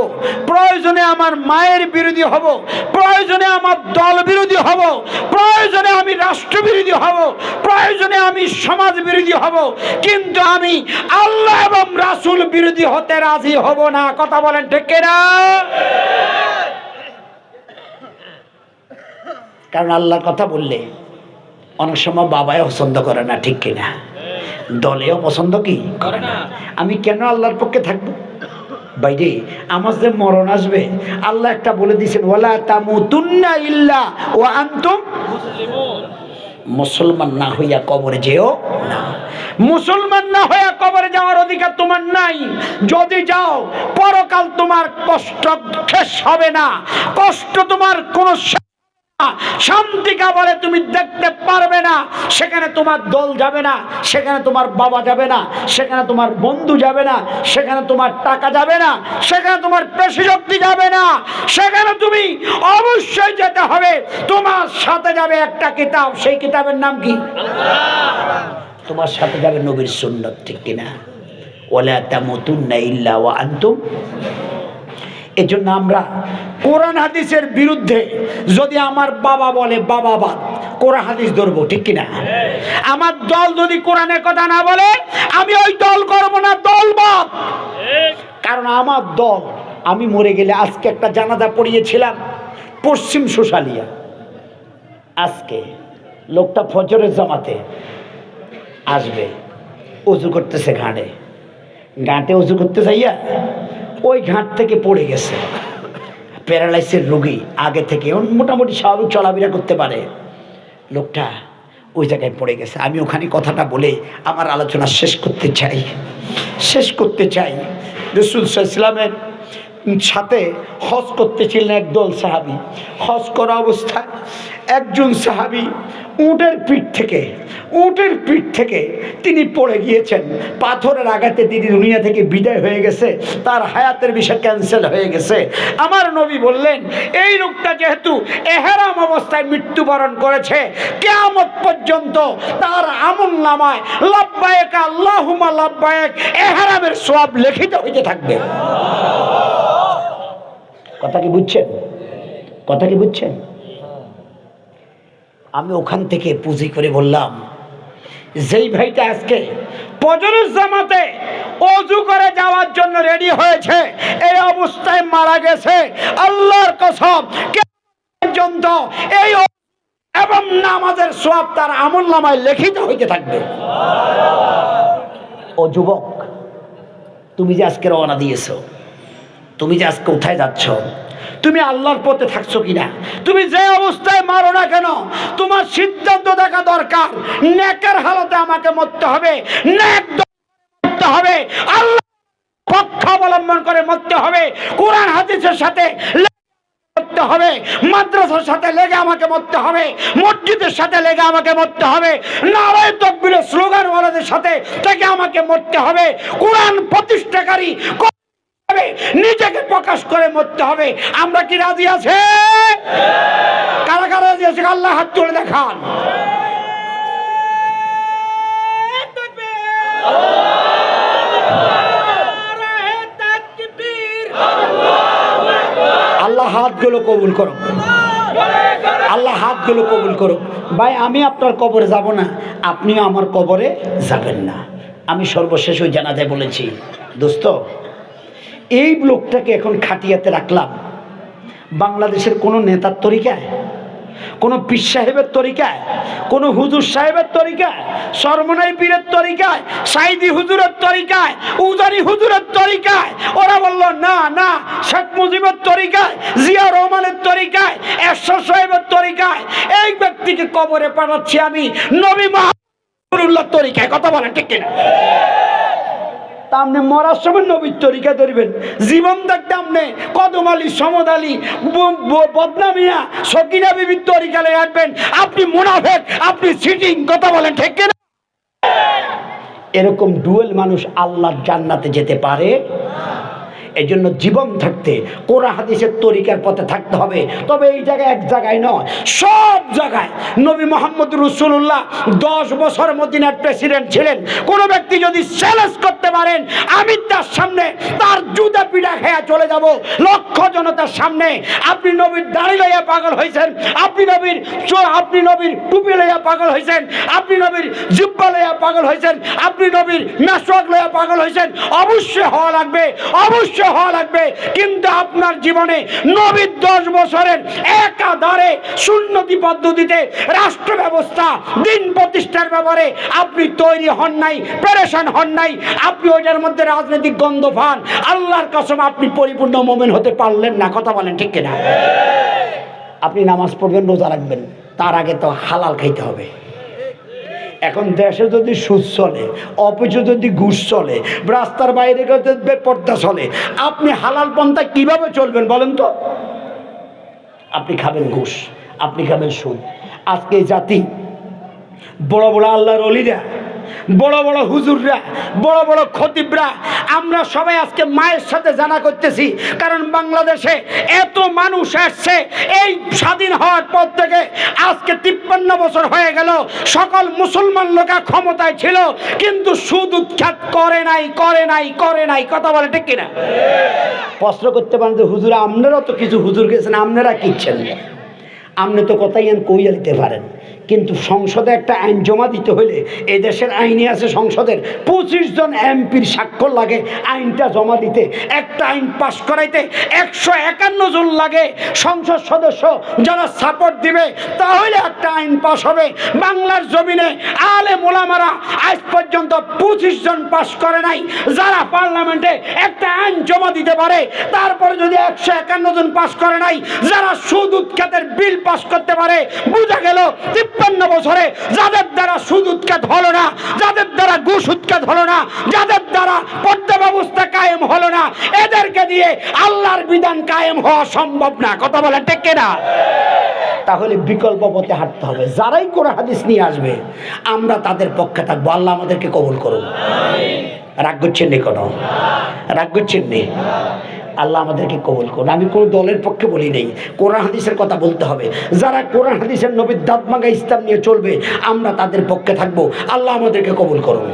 প্রয়োজনে আমার মায়ের বিরোধী হব, প্রয়োজনে আমার দল বিরোধী হব, প্রয়োজনে আমি রাষ্ট্র বিরোধী হব, প্রয়োজনে আমি সমাজ বিরোধী হব, কিন্তু আমি আল্লাহ এবং রাসূল বিরোধী হতে রাজি হব না। কথা বলেন ঠিক কিনা? কারণ আল্লাহর কথা বললে অনেক সময় বাবাও পছন্দ করে না, ঠিক কিনা? দলেও পছন্দ কি করে না। আমি কেন আল্লাহর পক্ষে থাকবো? বাইরে আমার যে মরণ আসবে, আল্লাহ একটা বলে দিয়েছেন, ওয়ালা তামুতুন্না ইল্লা ওয়া আনতুম মুসলিমুন। মুসলমান না হইয়া কবরে যেও না। মুসলমান না হইয়া কবরে যাওয়ার অধিকার তোমার নাই। যদি যাও, পরকাল তোমার কষ্ট শেষ হবে না, কষ্ট তোমার কোনো শান্তিকা বলে তুমি দেখতে পারবে না। সেখানে তোমার দল যাবে না, সেখানে তোমার বাবা যাবে না, সেখানে তোমার বন্ধু যাবে না, সেখানে তোমার টাকা যাবে না, সেখানে তোমার পেশি শক্তি যাবে না। সেখানে তুমি অবশ্যই যেতে হবে, তোমার সাথে যাবে একটা কিতাব। সেই কিতাবের নাম কি? তোমার সাথে যাবে নবীর সুন্নাত, ঠিক কিনা? ওয়ালা তামুতুন্না ইল্লা ওয়া আনতুম। এজন্য আমরা কোরআন হাদিসের বিরুদ্ধে যদি আমার বাবা বলে বাবাবাদ, কোরআন হাদিস ধরবো, ঠিক কিনা? আমার দল যদি কোরআনের কথা না বলে, আমি ওই দল করব না, দলবাদ। কারণ আমার দল, আমি মরে গেলে, আজকে একটা জানাজা পড়িয়েছিলাম পশ্চিম শুশালিয়া, আজকে লোকটা ফজরের জামাতে আসবে, ওযু করতেছে ঘাটে ওযু করতে যাইয়া ওই ঘাট থেকে পড়ে গেছে। প্যারালাইসিস রোগী, আগে থেকে মোটামুটি স্বাভাবিক চলাফেরা করতে পারে, লোকটা ওই জায়গায় পড়ে গেছে। আমি ওখানে কথাটা বলে আমার আলোচনা শেষ করতে চাই। রাসূল সাল্লাল্লাহু আলাইহি ওয়াসাল্লামের সাথে হজ করতেছিলেন একদল সাহাবী। হজ করা অবস্থায় একজন সাহাবী উটের পিঠ থেকে তিনি পড়ে গিয়েছেন। পাথরের আঘাতে তিনি দুনিয়া থেকে বিদায় হয়ে গেছে, তার হায়াতের বিষয় ক্যান্সেল হয়ে গেছে। আমার নবী বললেন, এই লোকটা যেহেতু এহরাম অবস্থায় মৃত্যুবরণ করেছে, কিয়ামত পর্যন্ত তার আমলনামায় লাব্বাইক আল্লাহুম্মা লাব্বাইক এহরামের সওয়াব লিখিত হইতে থাকবে। কথা কি বুঝছেন? আমি ওখান থেকে পুঁজি করে বললাম, যেই ভাইটা আজকে ফজরের জামাতে ওযু করে যাওয়ার জন্য রেডি হয়েছে, এই অবস্থায় মারা গেছে, আল্লাহর কসম পর্যন্ত এই এবং নামাজের সওয়াব তার আমলনামায় লিখিত হইতে থাকবে। ও যুবক, তুমি যে আজকে রওনা দিয়েছো, তুমি যে আজকে কোথায় যাচ্ছ, তুমি আল্লাহর পথে থাকছো কিনা? তুমি যে অবস্থায় মারো না কেন, তোমার সিদ্ধান্ত দেখা দরকার। নেকের হালতে আমাকে মরতে হবে, নেক মরতে হবে, আল্লাহ পক্ষ অবলম্বন করে মরতে হবে, কোরআন হাদিসের সাথে মরতে হবে, মাদ্রাসার সাথে লেগে আমাকে মরতে হবে, মসজিদের সাথে লেগে আমাকে মরতে হবে, নারায়ে তাকবীরের স্লোগান ওয়ালাদের সাথে থেকে আমাকে মরতে হবে, কোরআন প্রতিষ্ঠাকারী নিজেকে প্রকাশ করে মরতে হবে। আমরা কি রাজি আছে? কারা কারা রাজি আছে? আল্লাহ হাত তুলে দেখান। আল্লাহ হাতগুলো কবুল করো, আল্লাহ হাতগুলো কবুল করো। ভাই, আমি আপনার কবরে যাব না, আপনিও আমার কবরে যাবেন না। আমি সর্বশেষ ওই জানাজায় বলেছি, দোস্ত, এই লোকটাকে এখন খাটিয়াতে রাখলাম বাংলাদেশের কোনো নেতার তরিকায়, কোনো পীর সাহেবের তরিকায়, কোনো হুজুর সাহেবের তরিকায়, সরমনাই পীরের তরিকায়, সাইদি হুজুরের তরিকায়, উজানি হুজুরের তরিকায়। ওরা বলল না না, শেখ মুজিবের তরিকায়, জিয়া রহমানের তরিকায়, এরশাদ সাহেবের তরিকায়। এই ব্যক্তিকে কবরে পাঠাচ্ছি আমি নবী মুহাম্মদুল্লাহর তরিকায়। কথা বলেন ঠিক কিনা? তা আপনি মরার সময় নবীর তরিকা ধরবেন, জীবন থাকতে আপনি কদম আলী, সমদ আলী, বদনামিয়া, সকিনা বিবির তরিকা লয়ে আসবেন। আপনি মুনাফিক, আপনি চিটিং। কথা বলেন ঠিক কিনা? এরকম ডুয়েল মানুষ আল্লাহর জান্নাতে যেতে পারে? এজন্য জীবন থাকতে কোরআন হাদিসের তরিকার পথে থাকতে হবে। তবে এই জায়গায় এক জায়গায় নয়, সব জায়গায়। নবী মুহাম্মদ রাসূলুল্লাহ 10 বছর মদিনার প্রেসিডেন্ট ছিলেন। কোন ব্যক্তি যদি চ্যালেঞ্জ করতে পারেন, আমি তার সামনে তার জুতা পিটা খেয়ে চলে যাব লক্ষ জনতার সামনে। আপনি নবীর দাড়ি লইয়া পাগল হয়েছেন, আপনি নবীর টুপি লইয়া পাগল হয়েছেন, আপনি নবীর জিব্বা লইয়া পাগল হয়েছেন, আপনি নবীর মেসওয়াক লইয়া পাগল হয়েছেন। অবশ্যই হওয়া লাগবে, অবশ্যই হওয়া লাগবে। কিন্তু আপনার জীবনে নবীর 10 বছরের একাধারে সুন্নতি পদ্ধতিতে রাষ্ট্র ব্যবস্থা, দিন প্রতিষ্ঠার ব্যাপারে আপনি তৈরি হন নাই, পেরেশান হন নাই, আপনি ওইটার মধ্যে রাজনৈতিক গন্ধ পান, আল্লাহর কসম আপনি পরিপূর্ণ মুমিন হতে পারলেন না। কথা বলেন ঠিক কিনা? আপনি নামাজ পড়বেন, রোজা রাখবেন, তার আগে তো হালাল খাইতে হবে। এখন দেশে যদি সুদ চলে, অফিসে যদি ঘুষ চলে, রাস্তার বাইরে যদি বেপরদা চলে, আপনি হালাল পন্থা কিভাবে চলবেন বলেন তো? আপনি খাবেন ঘুষ, আপনি খাবেন সুদ। আজকে জাতি, বড় বড় আল্লাহর ওলিরা, বড় বড় হুজুররা, বড় বড় খতিবরা, আমরা সবাই আজকে মায়ের সাথে জানা করতেছি। কারণ বাংলাদেশে এত মানুষ আসছে এই স্বাধীন হওয়ার পর থেকে, আজকে 53 বছর হয়ে গেল। সকল মুসলমান লোকা ক্ষমতায় ছিল, কিন্তু সুদ উৎখাত করে নাই। কথা বলে ঠিক কিনা? প্রশ্ন করতে পারেন যে হুজুর, আপনারাও তো কিছু হুজুর গেছেন, আপনারা কিচ্ছেন, আপনি তো কথাই কইয়া দিতে পারেন, কিন্তু সংসদে একটা আইন জমা দিতে হইলে, এই দেশের আইনে আছে সংসদের 25 জন এমপির স্বাক্ষর লাগে আইনটা জমা দিতে। একটা আইন পাশ করাইতে 151 জন লাগে সংসদ সদস্য যারা সাপোর্ট দিবে, তাহলে একটা আইন পাশ হবে। বাংলার জমিনে আলেম ওলামারা আজ পর্যন্ত 25 জন পাশ করে নাই, যারা পার্লামেন্টে একটা আইন জমা দিতে পারে। তারপরে যদি 151 জন পাশ করে নাই, যারা সুদ উৎখাতের বিল পাশ করতে পারে, বোঝা গেল 53 বছরে যাদের দ্বারা সুদ উৎখাত হলো না, যাদের দ্বারা ঘুষ উৎখাত হলো না, যাদের দ্বারা পর্দা ব্যবস্থা কায়েম হলো না, এদেরকে দিয়ে আল্লাহর বিধান কায়েম হওয়া সম্ভব না। কথা বলেন ঠিক কিনা? তাহলে বিকল্প পথে হাঁটতে হবে। যারাই কোরআন হাদিস নিয়ে আসবে আমরা তাদের পক্ষে থাকবো। আল্লাহ আমাদেরকে কবুল করুন। রাগ করছেন নি? কোনো রাগ করছেন নি? আল্লাহ আমাদেরকে কবুল করুন। আমি কোনো দলের পক্ষে বলি নেই, কোরআন হাদিসের কথা বলতে হবে। যারা কোরআন হাদিসের নবীর দাঁত ভাঙা ইসলাম নিয়ে চলবে আমরা তাদের পক্ষে থাকবো। আল্লাহ আমাদেরকে কবুল করুন।